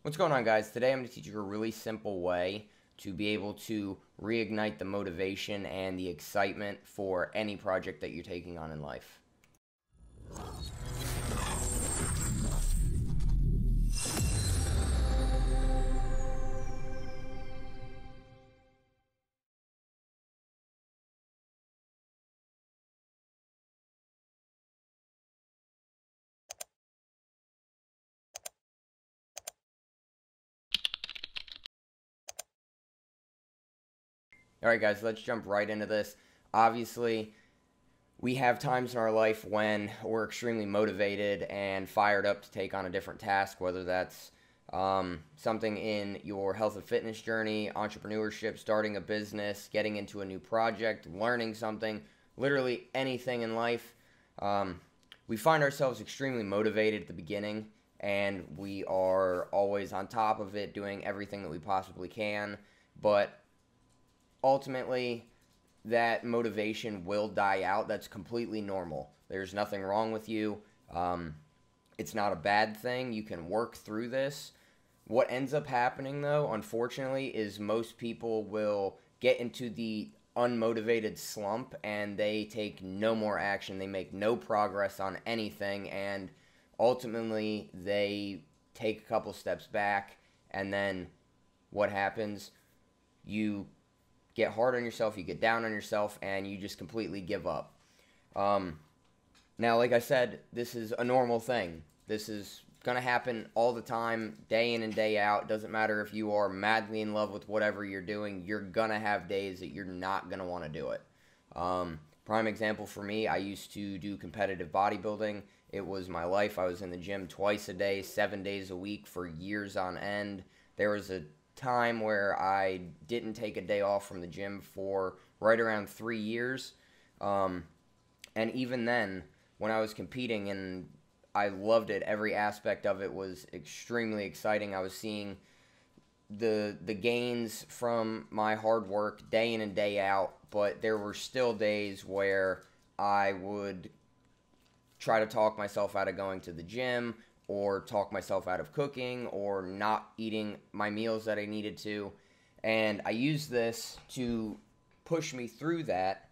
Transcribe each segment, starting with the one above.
What's going on, guys? Today I'm going to teach you a really simple way to be able to reignite the motivation and the excitement for any project that you're taking on in life. Alright, guys, let's jump right into this. Obviously, we have times in our life when we're extremely motivated and fired up to take on a different task, whether that's something in your health and fitness journey, entrepreneurship, starting a business, getting into a new project, learning something, literally anything in life. We find ourselves extremely motivated at the beginning, and we are always on top of it, doing everything that we possibly can, but ultimately that motivation will die out. That's completely normal. There's nothing wrong with you. It's not a bad thing. You can work through this. What ends up happening, though, unfortunately, is most people will get into the unmotivated slump and they take no more action. They make no progress on anything, and ultimately they take a couple steps back, and then what happens? You get hard on yourself, you get down on yourself, and you just completely give up. Now, like I said, this is a normal thing. This is going to happen all the time, day in and day out. It doesn't matter if you are madly in love with whatever you're doing, you're going to have days that you're not going to want to do it. Prime example for me, I used to do competitive bodybuilding. It was my life. I was in the gym twice a day, 7 days a week for years on end. There was a time where I didn't take a day off from the gym for right around 3 years, and even then, when I was competing, and I loved it, every aspect of it was extremely exciting. I was seeing the gains from my hard work day in and day out, but there were still days where I would try to talk myself out of going to the gym, or talk myself out of cooking, or not eating my meals that I needed to. And I used this to push me through that,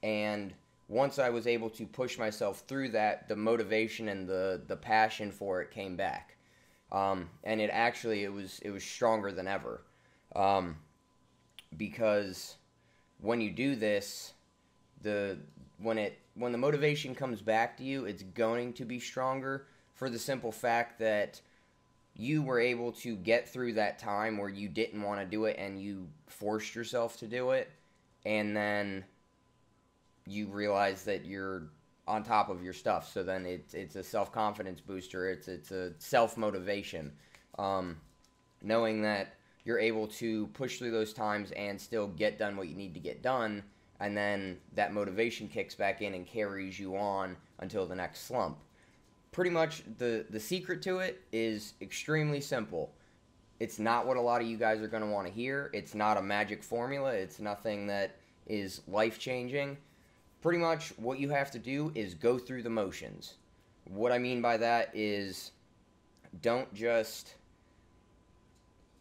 and once I was able to push myself through that, the motivation and the passion for it came back. And it was stronger than ever. Because when you do this, when the motivation comes back to you, it's going to be stronger, for the simple fact that you were able to get through that time where you didn't want to do it and you forced yourself to do it, and then you realize that you're on top of your stuff. So then it's a self-confidence booster. It's a self-motivation. Knowing that you're able to push through those times and still get done what you need to get done, and then that motivation kicks back in and carries you on until the next slump. Pretty much the secret to it is extremely simple. It's not what a lot of you guys are going to want to hear. It's not a magic formula. It's nothing that is life-changing. Pretty much what you have to do is go through the motions. What I mean by that is, don't just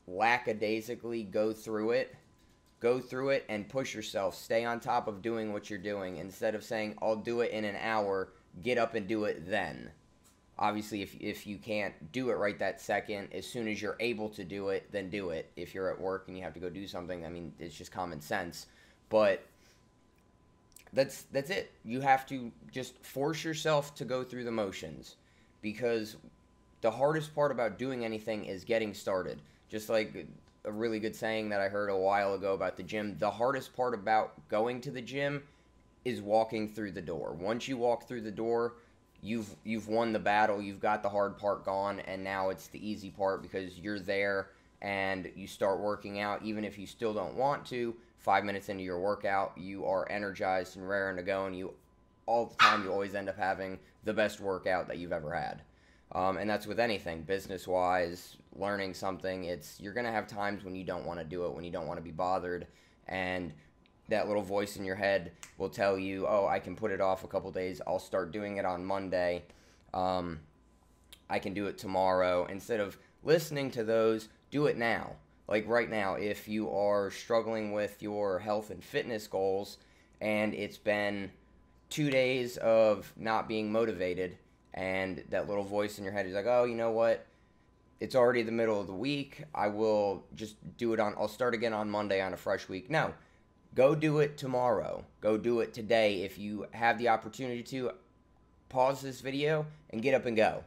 lackadaisically go through it. Go through it and push yourself. Stay on top of doing what you're doing. Instead of saying, I'll do it in an hour, get up and do it then. Obviously, if you can't do it right that second, as soon as you're able to do it, then do it. If you're at work and you have to go do something, I mean, it's just common sense. But that's it. You have to just force yourself to go through the motions, because the hardest part about doing anything is getting started. Just like a really good saying that I heard a while ago about the gym, the hardest part about going to the gym is walking through the door. Once you walk through the door, you've won the battle. You've got the hard part gone, and now it's the easy part, because you're there and you start working out. Even if you still don't want to, 5 minutes into your workout, you are energized and raring to go, and you all the time you always end up having the best workout that you've ever had. And that's with anything, business-wise, learning something. You're going to have times when you don't want to do it, when you don't want to be bothered, and that little voice in your head will tell you, oh, I can put it off a couple days. I'll start doing it on Monday. I can do it tomorrow. Instead of listening to those, do it now. Like right now, if you are struggling with your health and fitness goals and it's been 2 days of not being motivated, and that little voice in your head is like, oh, you know what? It's already the middle of the week. I will just do it I'll start again on Monday on a fresh week. No, go do it tomorrow. Go do it today. If you have the opportunity to, pause this video and get up and go.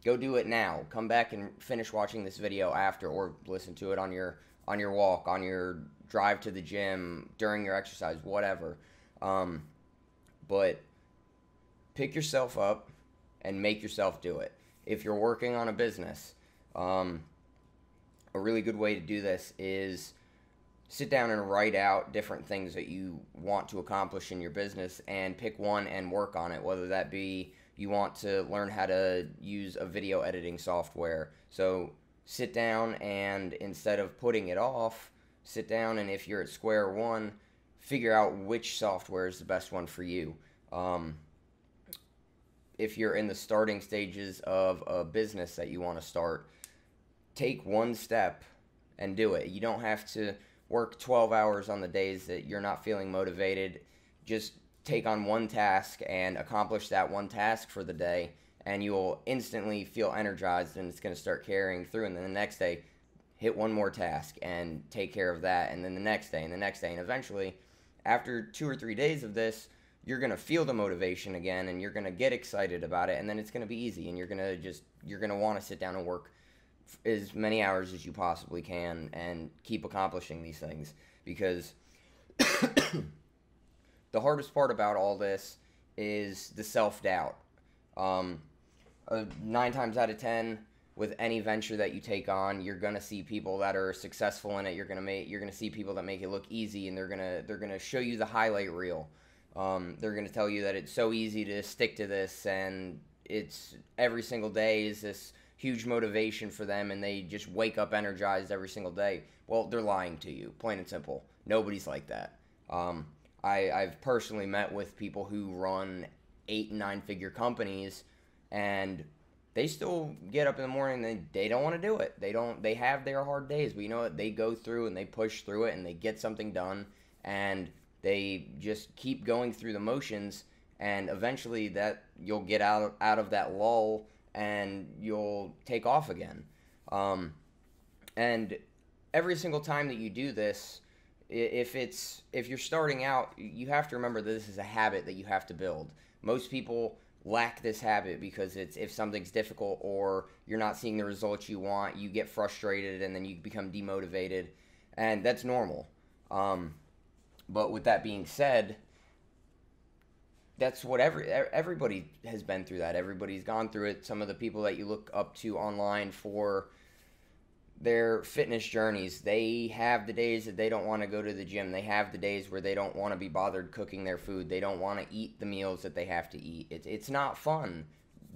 Go do it now. Come back and finish watching this video after, or listen to it on your walk, on your drive to the gym, during your exercise, whatever. But pick yourself up and make yourself do it. If you're working on a business, a really good way to do this is sit down and write out different things that you want to accomplish in your business and pick one and work on it, whether that be you want to learn how to use a video editing software. So sit down and instead of putting it off, sit down and if you're at square one, figure out which software is the best one for you. If you're in the starting stages of a business that you want to start, take one step and do it. You don't have to work 12 hours on the days that you're not feeling motivated. Just take on one task and accomplish that one task for the day, and you'll instantly feel energized and it's going to start carrying through. And then the next day, hit one more task and take care of that, and then the next day and the next day. And eventually, after 2 or 3 days of this, you're going to feel the motivation again, and you're going to get excited about it, and then it's going to be easy, and you're going to want to sit down and work as many hours as you possibly can and keep accomplishing these things, because the hardest part about all this is the self-doubt. 9 times out of 10, with any venture that you take on, you're gonna see people that are successful in it. You're gonna see people that make it look easy, and they're gonna show you the highlight reel. They're gonna tell you that it's so easy to stick to this, and it's every single day is this huge motivation for them, and they just wake up energized every single day. Well, they're lying to you, plain and simple. Nobody's like that. I've personally met with people who run 8 and 9 figure companies, and they still get up in the morning and they don't want to do it. They have their hard days, but you know what? They go through and they push through it and they get something done, and they just keep going through the motions, and eventually that you'll get out of that lull and you'll take off again. And every single time that you do this, if you're starting out, you have to remember that this is a habit that you have to build. Most people lack this habit because if something's difficult or you're not seeing the results you want, you get frustrated and then you become demotivated, and that's normal. But with that being said, that's what everybody has been through. That everybody's gone through it. Some of the people that you look up to online for their fitness journeys, they have the days that they don't want to go to the gym. They have the days where they don't want to be bothered cooking their food. They don't want to eat the meals that they have to eat. It's not fun.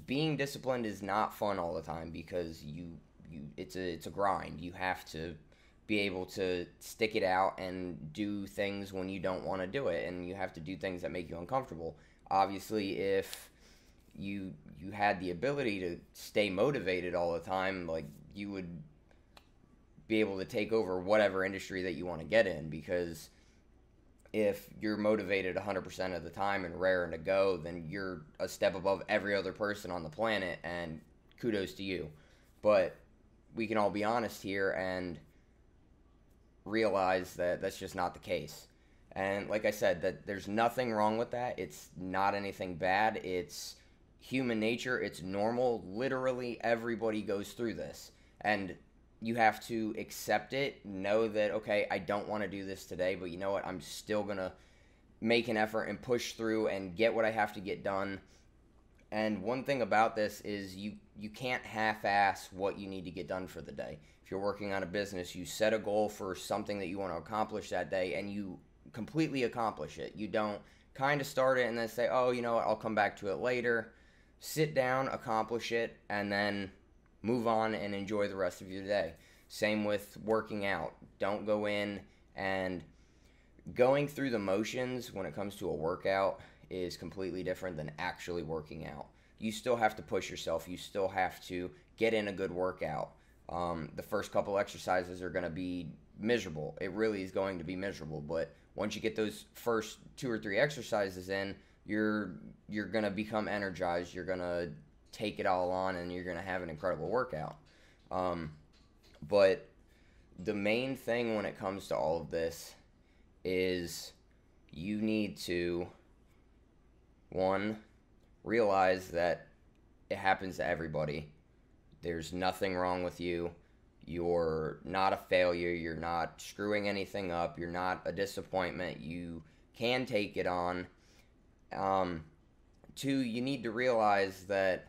Being disciplined is not fun all the time, because it's a grind. You have to be able to stick it out and do things when you don't want to do it, and you have to do things that make you uncomfortable. Obviously, if you had the ability to stay motivated all the time, like, you would be able to take over whatever industry that you want to get in, because if you're motivated 100% of the time and raring to go, then you're a step above every other person on the planet, and kudos to you. But we can all be honest here and realize that that's just not the case. And like I said, that there's nothing wrong with that. It's not anything bad. It's human nature. It's normal. Literally everybody goes through this, and you have to accept it. Know that, okay, I don't want to do this today, but you know what? I'm still going to make an effort and push through and get what I have to get done. And one thing about this is you can't half-ass what you need to get done for the day. If you're working on a business, you set a goal for something that you want to accomplish that day, and you completely accomplish it. You don't kind of start it and then say, oh, you know what, I'll come back to it later. Sit down, accomplish it, and then move on and enjoy the rest of your day. Same with working out. Don't go in and going through the motions when it comes to a workout is completely different than actually working out. You still have to push yourself. You still have to get in a good workout. The first couple exercises are going to be miserable. It really is going to be miserable. But once you get those first 2 or 3 exercises in, you're going to become energized. You're going to take it all on, and you're going to have an incredible workout. But the main thing when it comes to all of this is you need to, one, realize that it happens to everybody. There's nothing wrong with you. You're not a failure. You're not screwing anything up. You're not a disappointment. You can take it on. Two, you need to realize that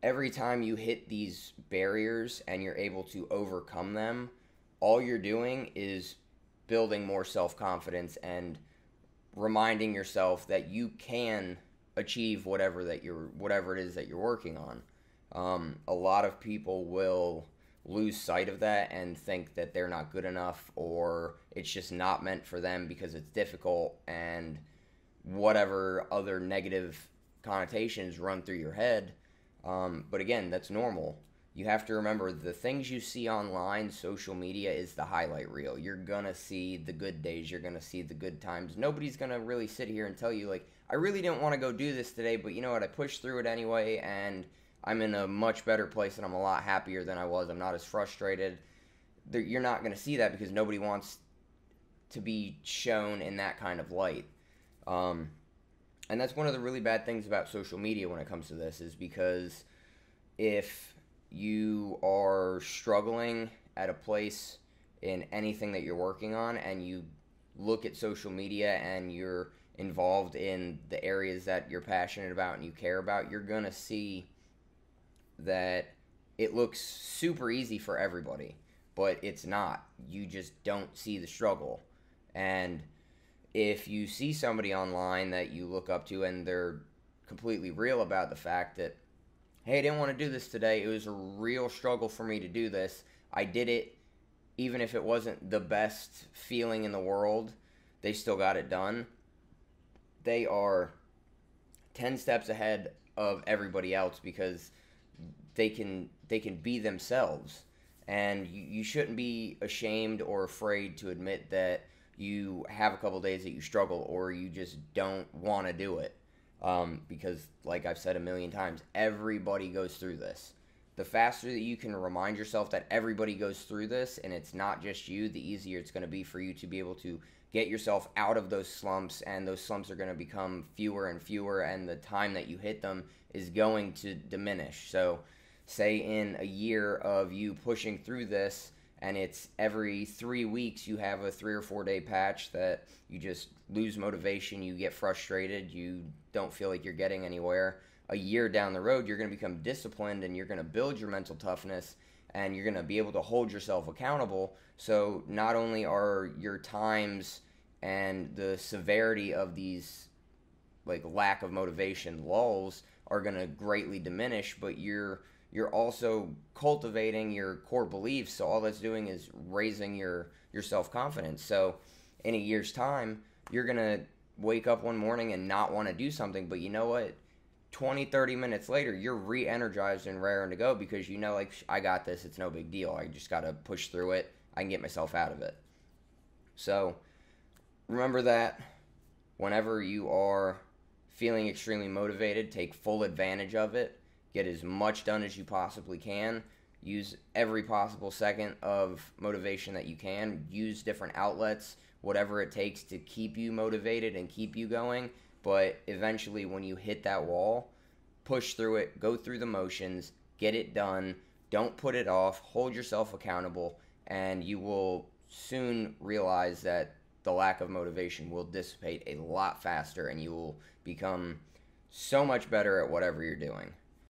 every time you hit these barriers and you're able to overcome them, all you're doing is building more self-confidence and reminding yourself that you can achieve whatever it is that you're working on. A lot of people will lose sight of that and think that they're not good enough, or it's just not meant for them because it's difficult, and whatever other negative connotations run through your head. But again, that's normal. You have to remember, the things you see online, social media is the highlight reel. You're going to see the good days. You're going to see the good times. Nobody's going to really sit here and tell you, like, I really didn't want to go do this today, but you know what? I pushed through it anyway, and I'm in a much better place, and I'm a lot happier than I was. I'm not as frustrated. You're not going to see that because nobody wants to be shown in that kind of light. And that's one of the really bad things about social media when it comes to this, is because if you are struggling at a place in anything that you're working on, and you look at social media and you're involved in the areas that you're passionate about and you care about, you're going to see that it looks super easy for everybody, but it's not. You just don't see the struggle. And if you see somebody online that you look up to and they're completely real about the fact that, hey, I didn't want to do this today. It was a real struggle for me to do this. I did it even if it wasn't the best feeling in the world. They still got it done. They are 10 steps ahead of everybody else because they can be themselves. And you shouldn't be ashamed or afraid to admit that you have a couple days that you struggle or you just don't want to do it. Because, like I've said a million times, everybody goes through this. The faster that you can remind yourself that everybody goes through this and it's not just you, the easier it's going to be for you to be able to get yourself out of those slumps, and those slumps are going to become fewer and fewer, and the time that you hit them is going to diminish. So, say in a year of you pushing through this, and it's every 3 weeks you have a 3 or 4 day patch that you just lose motivation, you get frustrated, you don't feel like you're getting anywhere. A year down the road, you're going to become disciplined, and you're going to build your mental toughness, and you're going to be able to hold yourself accountable. So not only are your times and the severity of these like lack of motivation lulls are going to greatly diminish, but you're also cultivating your core beliefs. So all that's doing is raising your self-confidence. So in a year's time, you're going to wake up one morning and not want to do something, but you know what? 20, 30 minutes later, you're re-energized and raring to go because you know, like, I got this. It's no big deal. I just got to push through it. I can get myself out of it. So remember that whenever you are feeling extremely motivated, take full advantage of it. Get as much done as you possibly can. Use every possible second of motivation that you can. Use different outlets, whatever it takes to keep you motivated and keep you going. But eventually, when you hit that wall, push through it, go through the motions, get it done. Don't put it off. Hold yourself accountable, and you will soon realize that the lack of motivation will dissipate a lot faster, and you will become so much better at whatever you're doing.